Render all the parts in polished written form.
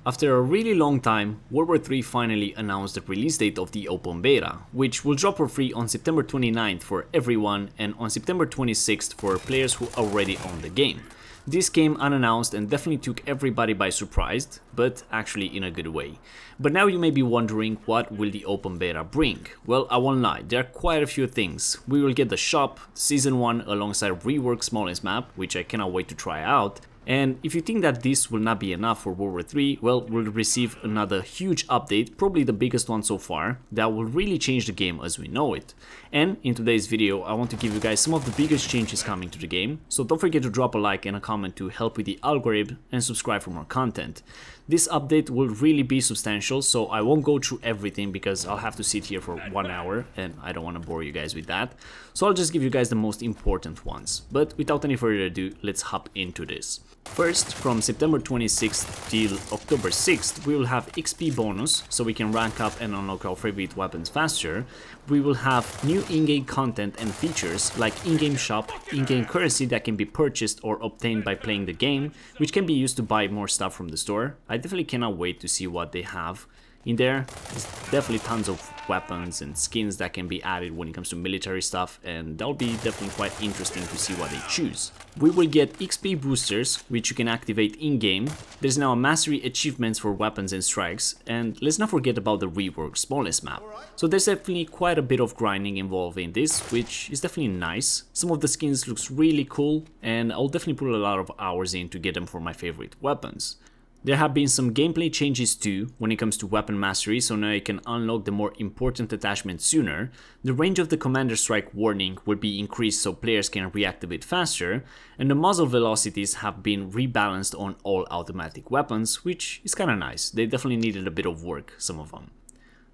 After a really long time, World War III finally announced the release date of the open beta, which will drop for free on September 29th for everyone and on September 26th for players who already own the game. This came unannounced and definitely took everybody by surprise, but actually in a good way. But now you may be wondering, what will the open beta bring? Well, I won't lie, there are quite a few things. We will get the shop, Season 1 alongside reworked smallest map, which I cannot wait to try out. And if you think that this will not be enough for World War III, well, we'll receive another huge update, probably the biggest one so far, that will really change the game as we know it. And in today's video, I want to give you guys some of the biggest changes coming to the game, so don't forget to drop a like and a comment to help with the algorithm and subscribe for more content. This update will really be substantial, so I won't go through everything because I'll have to sit here for 1 hour and I don't want to bore you guys with that. So I'll just give you guys the most important ones. But without any further ado, let's hop into this. First, from September 26th till October 6th, we will have XP bonus, so we can rank up and unlock our favorite weapons faster. We will have new in-game content and features like in-game shop, in-game currency that can be purchased or obtained by playing the game, which can be used to buy more stuff from the store. I definitely cannot wait to see what they have in there. There's definitely tons of weapons and skins that can be added when it comes to military stuff, and that'll be definitely quite interesting to see what they choose. We will get XP boosters, which you can activate in-game. There's now a mastery achievements for weapons and strikes, and let's not forget about the reworked smallest map. So there's definitely quite a bit of grinding involved in this, which is definitely nice. Some of the skins looks really cool, and I'll definitely put a lot of hours in to get them for my favorite weapons. There have been some gameplay changes too when it comes to weapon mastery, so now you can unlock the more important attachments sooner. The range of the commander strike warning will be increased so players can reactivate faster, and the muzzle velocities have been rebalanced on all automatic weapons, which is kinda nice. They definitely needed a bit of work, some of them.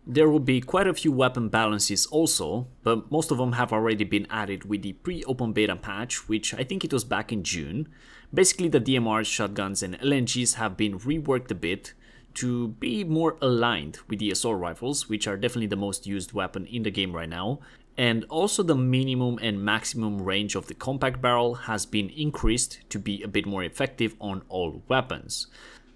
There will be quite a few weapon balances also, but most of them have already been added with the pre-open beta patch, which I think it was back in June. Basically the DMRs, shotguns and LNGs have been reworked a bit to be more aligned with the assault rifles, which are definitely the most used weapon in the game right now. And also the minimum and maximum range of the compact barrel has been increased to be a bit more effective on all weapons.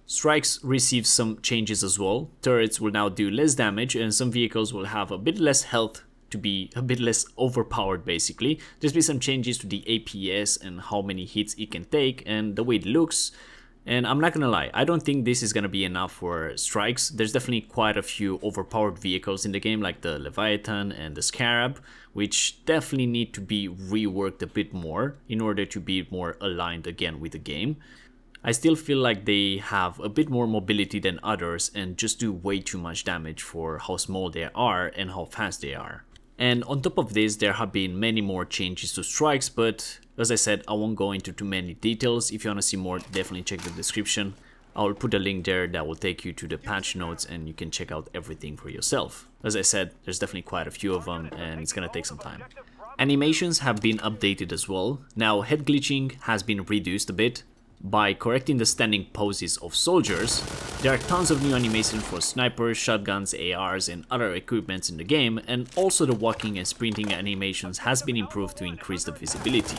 Strikes receive some changes as well. Turrets will now do less damage and some vehicles will have a bit less health to be a bit less overpowered basically. There's been some changes to the APS and how many hits it can take and the way it looks. And I'm not gonna lie, I don't think this is gonna be enough for strikes. There's definitely quite a few overpowered vehicles in the game like the Leviathan and the Scarab, which definitely need to be reworked a bit more in order to be more aligned again with the game. I still feel like they have a bit more mobility than others and just do way too much damage for how small they are and how fast they are. And on top of this, there have been many more changes to strikes, but as I said, I won't go into too many details. If you want to see more, definitely check the description. I'll put a link there that will take you to the patch notes and you can check out everything for yourself. As I said, there's definitely quite a few of them and it's gonna take some time. Animations have been updated as well. Now head glitching has been reduced a bit. By correcting the standing poses of soldiers, there are tons of new animations for snipers, shotguns, ARs and other equipments in the game, and also the walking and sprinting animations has been improved to increase the visibility.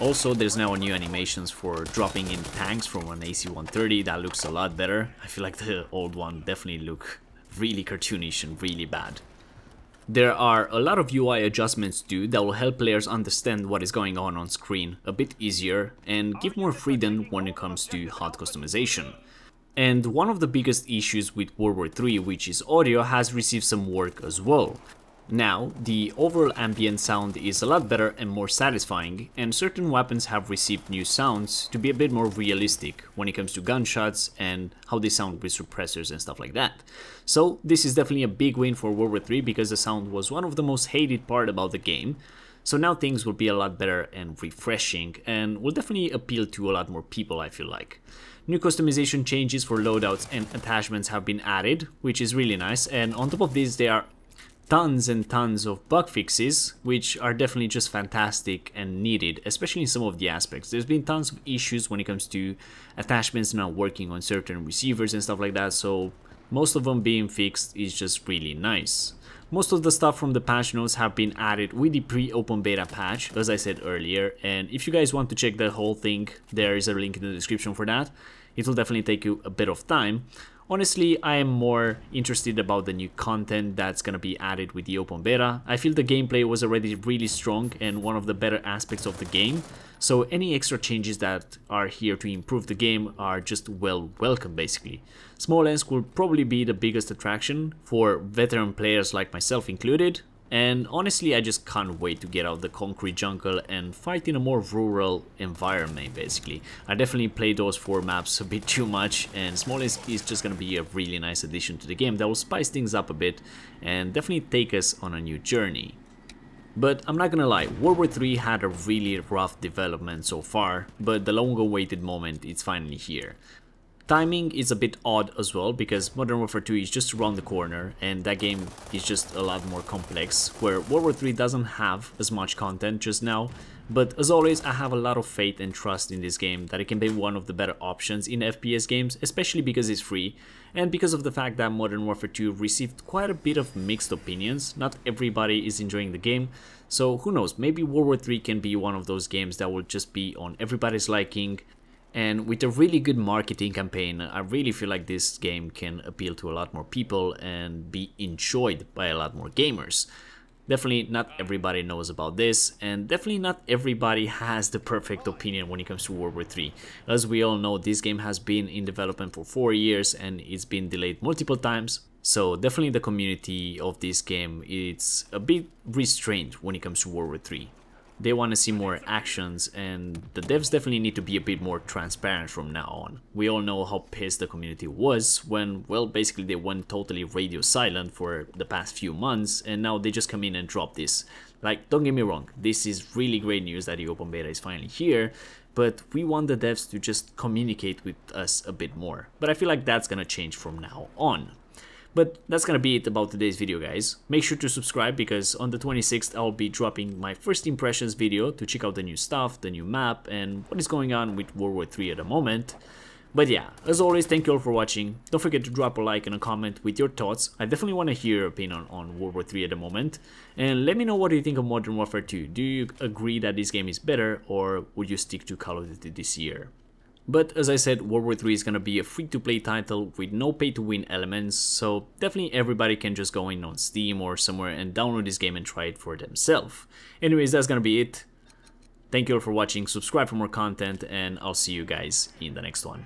Also, there's now new animations for dropping in tanks from an AC-130 that looks a lot better. I feel like the old one definitely looked really cartoonish and really bad. There are a lot of UI adjustments too that will help players understand what is going on screen a bit easier and give more freedom when it comes to HUD customization. And one of the biggest issues with World War III, which is audio, has received some work as well. Now, the overall ambient sound is a lot better and more satisfying, and certain weapons have received new sounds to be a bit more realistic when it comes to gunshots and how they sound with suppressors and stuff like that. So this is definitely a big win for World War III because the sound was one of the most hated part about the game. So now things will be a lot better and refreshing and will definitely appeal to a lot more people, I feel like. New customization changes for loadouts and attachments have been added, which is really nice, and on top of this there are tons and tons of bug fixes, which are definitely just fantastic and needed, especially in some of the aspects. There's been tons of issues when it comes to attachments not working on certain receivers and stuff like that, so most of them being fixed is just really nice. Most of the stuff from the patch notes have been added with the pre-open beta patch, as I said earlier, and if you guys want to check the whole thing, there is a link in the description for that. It will definitely take you a bit of time. Honestly, I am more interested about the new content that's gonna be added with the open beta. I feel the gameplay was already really strong and one of the better aspects of the game, so any extra changes that are here to improve the game are just welcome basically. Small lens will probably be the biggest attraction for veteran players like myself included. And honestly, I just can't wait to get out the concrete jungle and fight in a more rural environment basically. I definitely played those 4 maps a bit too much, and Smallest is just gonna be a really nice addition to the game that will spice things up a bit and definitely take us on a new journey. But I'm not gonna lie, World War 3 had a really rough development so far, but the long-awaited moment is finally here. Timing is a bit odd as well because Modern Warfare 2 is just around the corner and that game is just a lot more complex, where World War 3 doesn't have as much content just now. But as always, I have a lot of faith and trust in this game that it can be one of the better options in FPS games, especially because it's free and because of the fact that Modern Warfare 2 received quite a bit of mixed opinions. Not everybody is enjoying the game, so who knows, maybe World War 3 can be one of those games that will just be on everybody's liking. And with a really good marketing campaign, I really feel like this game can appeal to a lot more people and be enjoyed by a lot more gamers. Definitely not everybody knows about this, and definitely not everybody has the perfect opinion when it comes to World War 3. As we all know, this game has been in development for 4 years and it's been delayed multiple times. So definitely the community of this game, it's a bit restrained when it comes to World War 3. They want to see more actions, and the devs definitely need to be a bit more transparent from now on. We all know how pissed the community was when, well, basically they went totally radio silent for the past few months, and now they just come in and drop this. Like, don't get me wrong, this is really great news that the open beta is finally here, but we want the devs to just communicate with us a bit more. But I feel like that's gonna change from now on. But that's gonna be it about today's video, guys. Make sure to subscribe because on the 26th I'll be dropping my first impressions video to check out the new stuff, the new map, and what is going on with World War 3 at the moment. But yeah, as always, thank you all for watching. Don't forget to drop a like and a comment with your thoughts. I definitely want to hear your opinion on World War 3 at the moment. And let me know what you think of Modern Warfare 2. Do you agree that this game is better, or would you stick to Call of Duty this year? But as I said, World War 3 is gonna be a free-to-play title with no pay-to-win elements, so definitely everybody can just go in on Steam or somewhere and download this game and try it for themselves. Anyways, that's gonna be it. Thank you all for watching, subscribe for more content, and I'll see you guys in the next one.